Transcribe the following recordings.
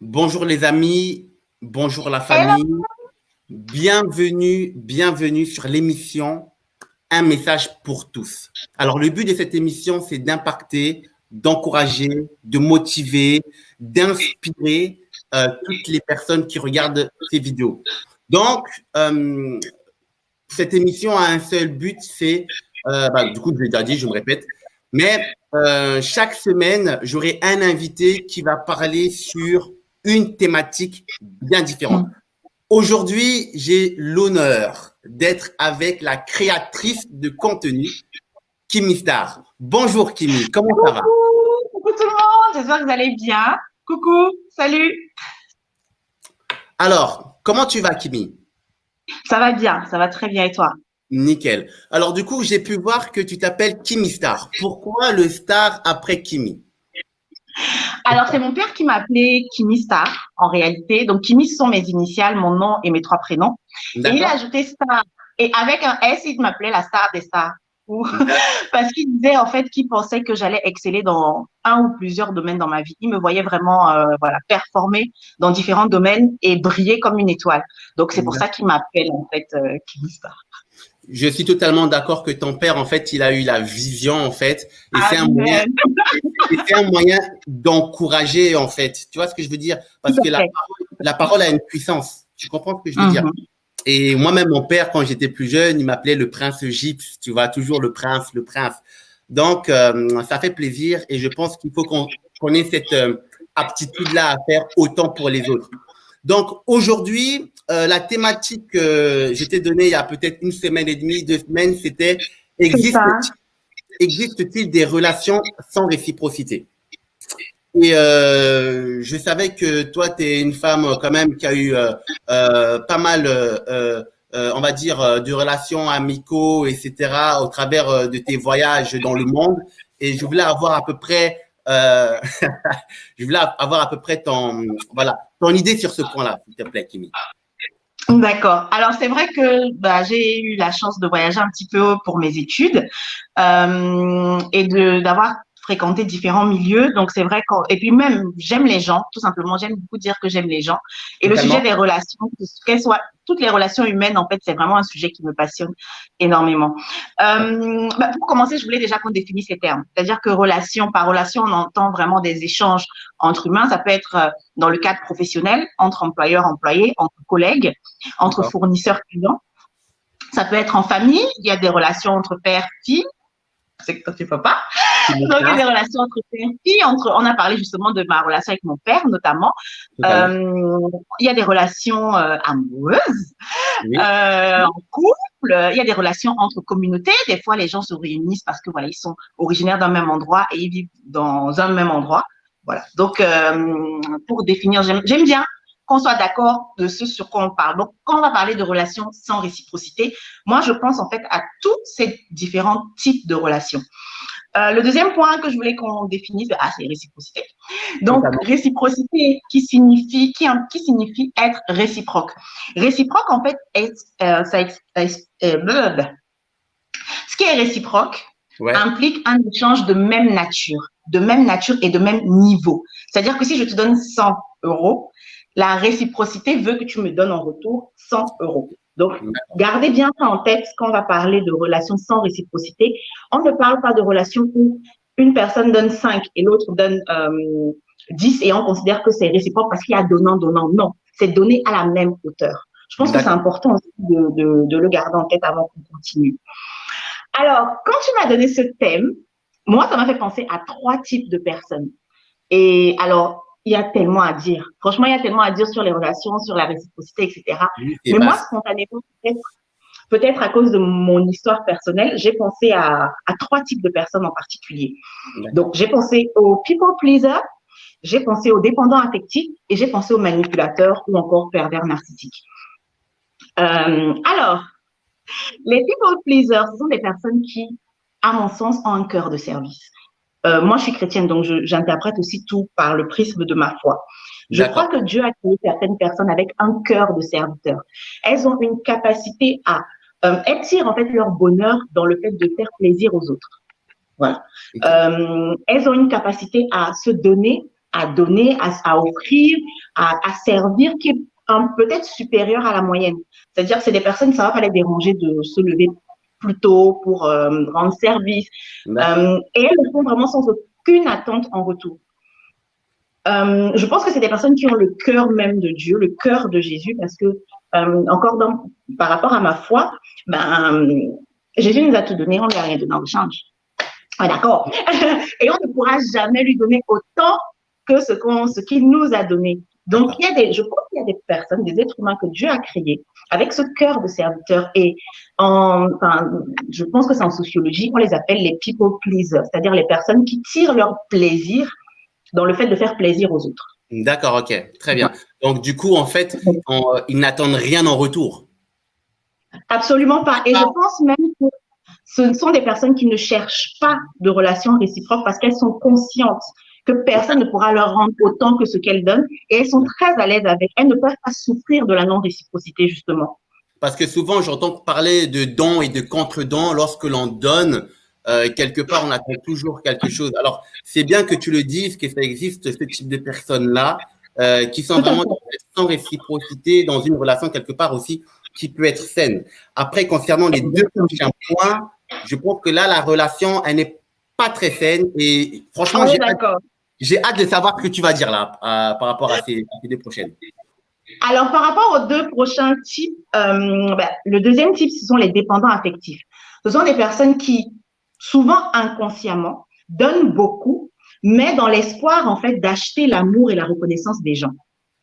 Bonjour les amis, bonjour la Hello. famille, bienvenue sur l'émission Un message pour tous. Alors le but de cette émission, c'est d'impacter, d'encourager, de motiver, d'inspirer toutes les personnes qui regardent ces vidéos. Donc, cette émission a un seul but, c'est, du coup, je l'ai déjà dit, je me répète, mais chaque semaine, j'aurai un invité qui va parler sur une thématique bien différente. Aujourd'hui, j'ai l'honneur d'être avec la créatrice de contenu, Kimi Star. Bonjour Kimi, comment ça va? Coucou tout le monde, j'espère que vous allez bien. Coucou, salut. Alors, comment tu vas Kimi? Ça va bien, ça va très bien et toi? Nickel. Alors du coup, j'ai pu voir que tu t'appelles Kimi Star. Pourquoi le star après Kimi? Alors, c'est mon père qui m'a appelé Kimi Star, en réalité. Donc, Kimi, ce sont mes initiales, mon nom et mes trois prénoms. Et il a D'accord? ajouté Star. Et avec un S, il m'appelait la star des stars. Parce qu'il disait, en fait, qu'il pensait que j'allais exceller dans un ou plusieurs domaines dans ma vie. Il me voyait vraiment, voilà, performer dans différents domaines et briller comme une étoile. Donc, c'est pour ça qu'il m'appelle, en fait, Kimi Star. Je suis totalement d'accord que ton père, en fait, il a eu la vision, en fait, Amen. et c'est un moyen d'encourager, en fait. Tu vois ce que je veux dire? Tout Parce que à fait. la parole a une puissance. Tu comprends ce que je veux dire? Mhm. Et moi-même, mon père, quand j'étais plus jeune, il m'appelait le prince gypse. Tu vois, toujours le prince, le prince. Donc, ça fait plaisir et je pense qu'il faut qu'on ait cette aptitude-là à faire autant pour les autres. Donc, aujourd'hui, la thématique que je t'ai donnée il y a peut-être une semaine et demie, 2 semaines, c'était C'est ça. existe-t-il existe-t-il des relations sans réciprocité? Et je savais que toi, tu es une femme quand même qui a eu pas mal, on va dire, de relations amicaux, etc., au travers de tes voyages dans le monde. Et je voulais avoir à peu près, je voulais avoir à peu près voilà, ton idée sur ce point-là, s'il te plaît, Kimi. D'accord. Alors, c'est vrai que j'ai eu la chance de voyager un petit peu pour mes études et d'avoir fréquenté différents milieux. Donc, c'est vrai et puis même, j'aime les gens, tout simplement. J'aime beaucoup dire que j'aime les gens. Et le sujet Totalement. des relations, qu'elles soient, toutes les relations humaines, en fait, c'est vraiment un sujet qui me passionne énormément. Pour commencer, je voulais déjà qu'on définisse les termes. C'est-à-dire que relation, par relation, on entend vraiment des échanges entre humains. Ça peut être dans le cadre professionnel, entre employeurs-employés, entre collègues, entre D'accord. fournisseurs clients. Ça peut être en famille, il y a des relations entre père, fille, c'est que tu peux pas. Kimi Donc, il y a des Star, relations entre père et fille, on a parlé justement de ma relation avec mon père, notamment. totalement. Euh, il y a des relations amoureuses, Oui, en couple, il y a des relations entre communautés. Des fois, les gens se réunissent parce que voilà, ils sont originaires d'un même endroit et ils vivent dans un même endroit. Voilà. Donc, pour définir, j'aime bien qu'on soit d'accord de ce sur quoi on parle. Donc, quand on va parler de relations sans réciprocité, moi, je pense en fait à tous ces différents types de relations. Le deuxième point que je voulais qu'on définisse, c'est réciprocité. Donc, totalement. réciprocité qui signifie être réciproque. Réciproque, en fait, ce qui est réciproque Ouais, implique un échange de même nature et de même niveau. C'est-à-dire que si je te donne 100 euros, la réciprocité veut que tu me donnes en retour 100 euros. Donc, gardez bien ça en tête quand on va parler de relations sans réciprocité. On ne parle pas de relations où une personne donne 5 et l'autre donne 10 et on considère que c'est réciproque parce qu'il y a donnant-donnant. Non, c'est donné à la même hauteur. Je pense que c'est d'accord. important aussi de le garder en tête avant qu'on continue. Alors, quand tu m'as donné ce thème, moi, ça m'a fait penser à trois types de personnes. Et alors, il y a tellement à dire. Franchement, il y a tellement à dire sur les relations, sur la réciprocité, etc. Oui, c'est Mais moi, vaste. spontanément, peut-être à cause de mon histoire personnelle, j'ai pensé à trois types de personnes en particulier. D'accord. Donc, j'ai pensé aux people pleasers, j'ai pensé aux dépendants affectifs et j'ai pensé aux manipulateurs ou encore pervers narcissiques. Alors, les people pleasers, ce sont des personnes qui, à mon sens, ont un cœur de service. Moi, je suis chrétienne, donc j'interprète aussi tout par le prisme de ma foi. Je crois D'accord. que Dieu a créé certaines personnes avec un cœur de serviteur. Elles ont une capacité à elles tirent en fait leur bonheur dans le fait de faire plaisir aux autres. Voilà. Ok. Elles ont une capacité à se donner à donner, à offrir, à servir, qui est peut-être supérieur à la moyenne. C'est-à-dire que c'est des personnes, ça va pas les déranger de se lever plus tôt pour rendre service. Et elles le font vraiment sans aucune attente en retour. Je pense que c'est des personnes qui ont le cœur même de Dieu, le cœur de Jésus, parce que encore par rapport à ma foi, Jésus nous a tout donné, on lui a rien donné en échange. Ouais, d'accord. Et on ne pourra jamais lui donner autant que ce qu'il nous a donné. Donc, je pense qu'il y a des personnes, des êtres humains que Dieu a créés avec ce cœur de serviteur. Et je pense que c'est en sociologie, on les appelle les people pleasers, c'est-à-dire les personnes qui tirent leur plaisir dans le fait de faire plaisir aux autres. D'accord, ok, très bien. Donc, du coup, en fait, ils n'attendent rien en retour. Absolument pas. Et je pense même que ce sont des personnes qui ne cherchent pas de relations réciproques parce qu'elles sont conscientes que personne ne pourra leur rendre autant que ce qu'elles donnent et elles sont très à l'aise avec. Elles ne peuvent pas souffrir de la non-réciprocité, justement. Parce que souvent, j'entends parler de dons et de contre-dons lorsque l'on donne. Quelque part, on attend toujours quelque chose. Alors, c'est bien que tu le dises, que ça existe ce type de personnes-là qui sont vraiment sans réciprocité dans une relation quelque part aussi qui peut être saine. Après, concernant les deux prochains points, je pense que là, la relation, elle n'est pas très saine. Et franchement, j'ai hâte de savoir ce que tu vas dire là par rapport à ces deux prochaines. Alors, par rapport aux deux prochains types, le deuxième type, ce sont les dépendants affectifs. Ce sont des personnes qui, souvent inconsciemment, donnent beaucoup, mais dans l'espoir, en fait, d'acheter l'amour et la reconnaissance des gens.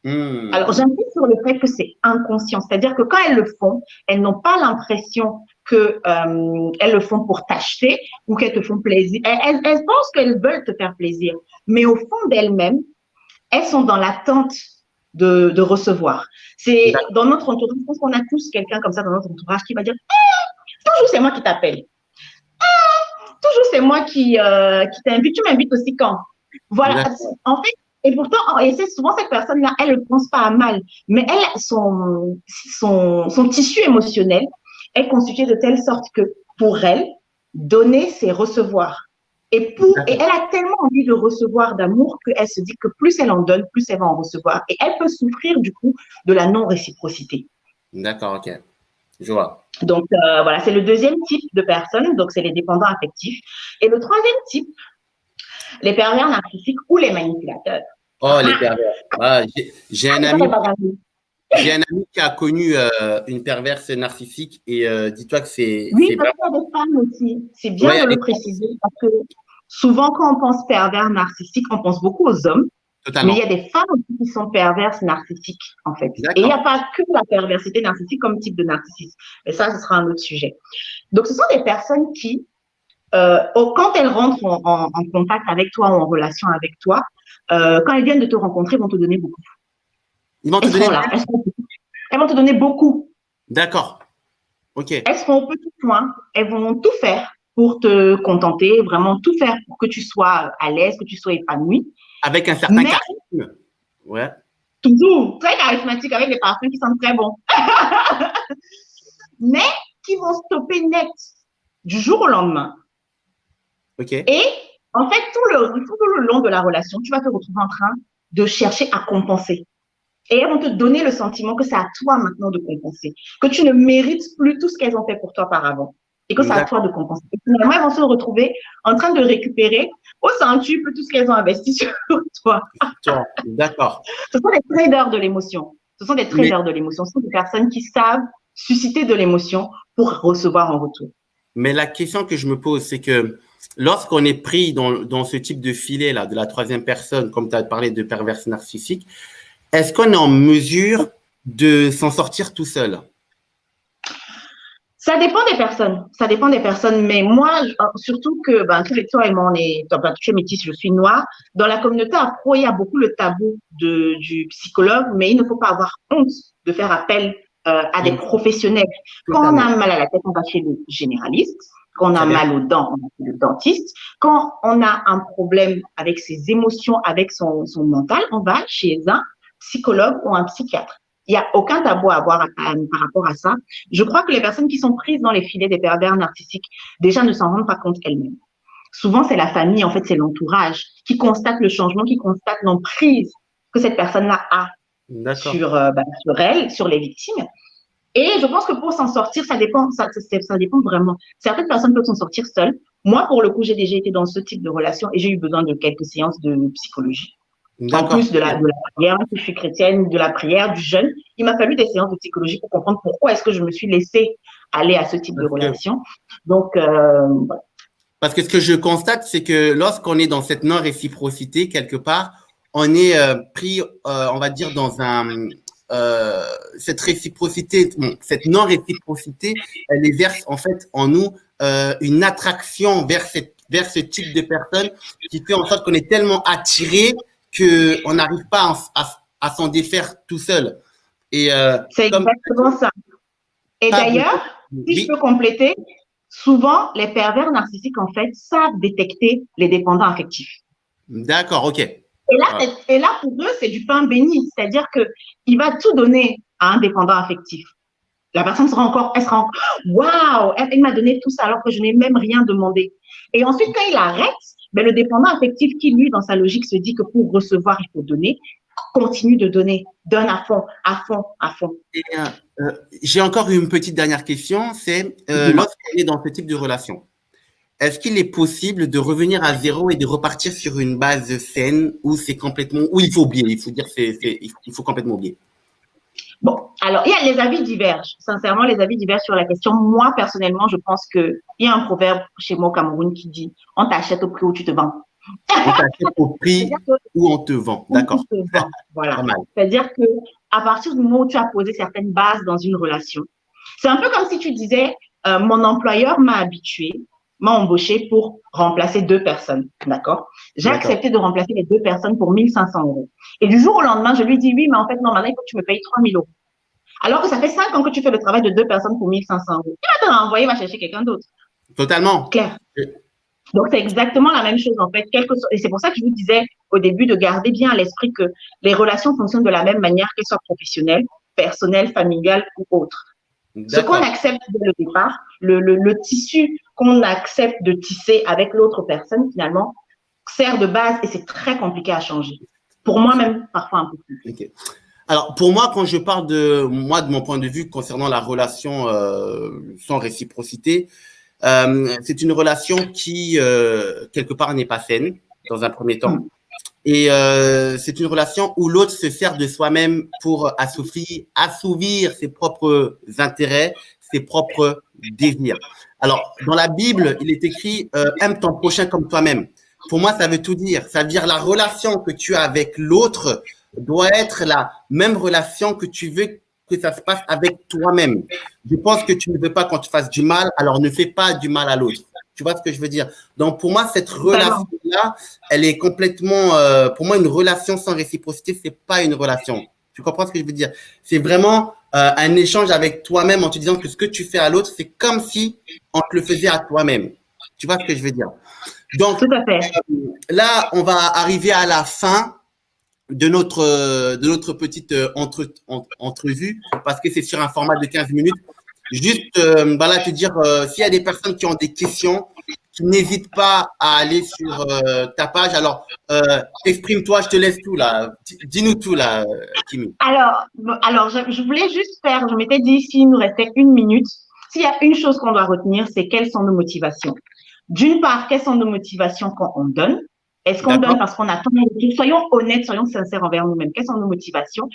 Alors, j'insiste sur le fait que c'est inconscient. C'est-à-dire que quand elles le font, elles n'ont pas l'impression qu'elles le font pour t'acheter ou qu'elles te font plaisir. Elles pensent qu'elles veulent te faire plaisir. Mais au fond d'elles-mêmes, elles sont dans l'attente de recevoir. C'est dans notre entourage, je pense qu'on a tous quelqu'un comme ça dans notre entourage qui va dire toujours c'est moi qui t'appelle. Toujours c'est moi qui t'invite. Tu m'invites aussi quand? Voilà. En fait, et pourtant, et c'est souvent cette personne-là, elle ne pense pas à mal, mais elle, son tissu émotionnel est constitué de telle sorte que pour elle, donner, c'est recevoir. Et elle a tellement envie de recevoir d'amour qu'elle se dit que plus elle en donne, plus elle va en recevoir. Et elle peut souffrir du coup de la non-réciprocité. D'accord, ok. Je vois. Donc, voilà, c'est le deuxième type de personnes. Donc, c'est les dépendants affectifs. Et le troisième type, les pervers narcissiques ou les manipulateurs. Oh, les pervers. J'ai un ami qui a connu une perverse narcissique et dis-toi que c'est… Oui, parce qu'il y a des femmes aussi. C'est bien de le préciser parce que souvent, quand on pense pervers narcissique, on pense beaucoup aux hommes. Totalement. Mais il y a des femmes aussi qui sont perverses narcissiques, en fait. Et il n'y a pas que la perversité narcissique comme type de narcissisme. Mais ça, ce sera un autre sujet. Donc, ce sont des personnes qui, quand elles rentrent en contact avec toi ou en relation avec toi, quand elles viennent de te rencontrer, vont te donner beaucoup. Ils vont te donner elles vont te donner beaucoup. D'accord. OK. Elles seront au petit point. Elles vont tout faire pour te contenter, vraiment tout faire pour que tu sois à l'aise, que tu sois épanoui. Avec un certain charisme. Ouais. Toujours très charismatique, avec des parfums qui sentent très bons. Mais qui vont stopper net du jour au lendemain. OK. Et en fait, tout le long de la relation, tu vas te retrouver en train de chercher à compenser. Et elles vont te donner le sentiment que c'est à toi maintenant de compenser, que tu ne mérites plus tout ce qu'elles ont fait pour toi par avant et que c'est à toi de compenser. Et finalement, elles vont se retrouver en train de récupérer au centuple tout ce qu'elles ont investi sur toi. D'accord. Ce sont des traders de l'émotion. Ce sont des traders de l'émotion. Ce sont des personnes qui savent susciter de l'émotion pour recevoir en retour. Mais la question que je me pose, c'est que lorsqu'on est pris dans ce type de filet-là, de la troisième personne, comme tu as parlé de perverse narcissique, est-ce qu'on est en mesure de s'en sortir tout seul? Ça dépend des personnes. Ça dépend des personnes. Mais moi, surtout que, toi et moi, on est, je suis métisse, je suis noire. Dans la communauté afro, il y a beaucoup le tabou du psychologue, mais il ne faut pas avoir honte de faire appel à des professionnels. Quand on a mal à la tête, on va chez le généraliste. Quand on a mal aux dents, on va chez le dentiste. Quand on a un problème avec ses émotions, avec son mental, on va chez un psychologue ou un psychiatre. Il n'y a aucun tabou à avoir par rapport à ça. Je crois que les personnes qui sont prises dans les filets des pervers narcissiques, déjà ne s'en rendent pas compte elles-mêmes. Souvent, c'est la famille, en fait, c'est l'entourage qui constate le changement, qui constate l'emprise que cette personne-là a sur elle, sur les victimes. Et je pense que pour s'en sortir, ça dépend vraiment. Certaines personnes peuvent s'en sortir seules. Moi, pour le coup, j'ai déjà été dans ce type de relation et j'ai eu besoin de quelques séances de psychologie. En plus de la prière, je suis chrétienne, de la prière, du jeûne, il m'a fallu des séances de psychologie pour comprendre pourquoi est-ce que je me suis laissée aller à ce type de relation. Donc, parce que ce que je constate, c'est que lorsqu'on est dans cette non-réciprocité, quelque part, on est pris, on va dire, dans cette réciprocité, cette non-réciprocité, elle exerce en fait en nous une attraction vers ce type de personne qui fait en sorte qu'on est tellement attiré qu'on n'arrive pas à s'en défaire tout seul. C'est exactement ça. Et d'ailleurs, si je peux compléter, souvent, les pervers narcissiques, en fait, savent détecter les dépendants affectifs. D'accord, ok. Et là, pour eux, c'est du pain béni. C'est-à-dire qu'il va tout donner à un dépendant affectif. La personne sera encore, waouh, elle m'a donné tout ça alors que je n'ai même rien demandé. Et ensuite, quand il arrête, ben, le dépendant affectif qui, lui, dans sa logique, se dit que pour recevoir, il faut donner, continue de donner, donne à fond, à fond, à fond. J'ai encore une petite dernière question, c'est lorsqu'on est dans ce type de relation, est-ce qu'il est possible de revenir à zéro et de repartir sur une base saine où c'est complètement, où il faut oublier, il faut dire il faut complètement oublier? Bon, alors, les avis divergent. Sincèrement, les avis divergent sur la question. Moi, personnellement, je pense qu'il y a un proverbe chez moi au Cameroun qui dit « On t'achète au prix où tu te vends ». On t'achète au prix où on te vend. D'accord. Voilà. C'est-à-dire qu'à partir du moment où tu as posé certaines bases dans une relation, c'est un peu comme si tu disais mon employeur m'a embauché pour remplacer 2 personnes. D'accord? J'ai accepté de remplacer les 2 personnes pour 1 500 €. Et du jour au lendemain, je lui dis oui, mais en fait, non, maintenant, il faut que tu me payes 3 000 €. Alors que ça fait 5 ans que tu fais le travail de 2 personnes pour 1 500 €. Tu vas te renvoyer, va chercher quelqu'un d'autre. Totalement. Clair. Donc, c'est exactement la même chose, en fait. Et c'est pour ça que je vous disais au début de garder bien à l'esprit que les relations fonctionnent de la même manière, qu'elles soient professionnelles, personnelles, familiales ou autres. Ce qu'on accepte dès le départ, le tissu qu'on accepte de tisser avec l'autre personne, finalement, sert de base et c'est très compliqué à changer. Pour moi, même parfois un peu plus. Okay. Alors, pour moi, quand je parle de mon point de vue concernant la relation sans réciprocité, c'est une relation qui, quelque part, n'est pas saine, dans un premier temps. Et c'est une relation où l'autre se sert de soi-même pour assouvir ses propres intérêts, ses propres désirs. Alors, dans la Bible, il est écrit aime ton prochain comme toi-même. Pour moi, ça veut tout dire. Ça veut dire la relation que tu as avec l'autre doit être la même relation que tu veux que ça se passe avec toi-même. Je pense que tu ne veux pas qu'on te fasse du mal, alors ne fais pas du mal à l'autre. Tu vois ce que je veux dire? Donc, pour moi, cette relation-là, elle est complètement… pour moi, une relation sans réciprocité, c'est pas une relation. Tu comprends ce que je veux dire? C'est vraiment un échange avec toi-même en te disant que ce que tu fais à l'autre, c'est comme si on te le faisait à toi-même. Tu vois ce que je veux dire? Donc, tout à fait. Là, on va arriver à la fin de notre petite entrevue parce que c'est sur un format de 15 minutes. Juste, voilà, te dire, s'il y a des personnes qui ont des questions, qui n'hésitent pas à aller sur ta page. Alors, exprime-toi, je te laisse tout là. Dis-nous tout là, Kimi. Alors, je voulais juste je m'étais dit, s'il nous restait 1 minute, s'il y a une chose qu'on doit retenir, c'est quelles sont nos motivations. D'une part, quelles sont nos motivations quand on donne? Est-ce qu'on donne parce qu'on attend? Soyons honnêtes, soyons sincères envers nous-mêmes. Quelles sont nos motivations?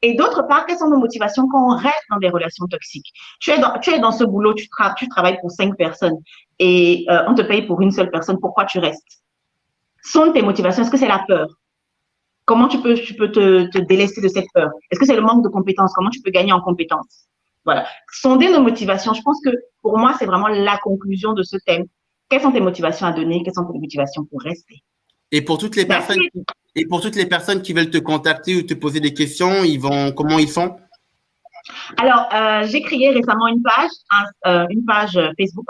Et d'autre part, quelles sont nos motivations quand on reste dans des relations toxiques? Tu es dans ce boulot, tu travailles pour 5 personnes et on te paye pour une seule personne. Pourquoi tu restes? Sont tes motivations? Est-ce que c'est la peur? Comment tu peux te délester de cette peur? Est-ce que c'est le manque de compétences? Comment tu peux gagner en compétences? Voilà. Sonder nos motivations. Je pense que pour moi, c'est vraiment la conclusion de ce thème. Quelles sont tes motivations à donner? Quelles sont tes motivations pour rester? Et pour toutes les personnes qui veulent te contacter ou te poser des questions, comment ils font? Alors, j'ai créé récemment une page Facebook,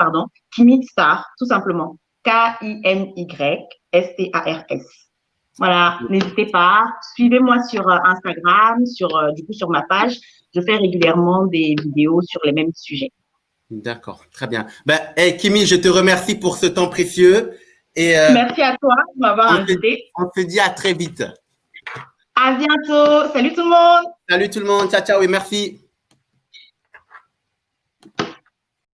Kimi Star, tout simplement. KIMYSTARS. Voilà, n'hésitez pas. Suivez-moi sur Instagram, sur ma page. Je fais régulièrement des vidéos sur les mêmes sujets. D'accord, très bien. Kimi, je te remercie pour ce temps précieux Et, merci à toi de m'avoir invité. On se dit à très vite. À bientôt. Salut tout le monde. Salut tout le monde. Ciao, ciao et merci.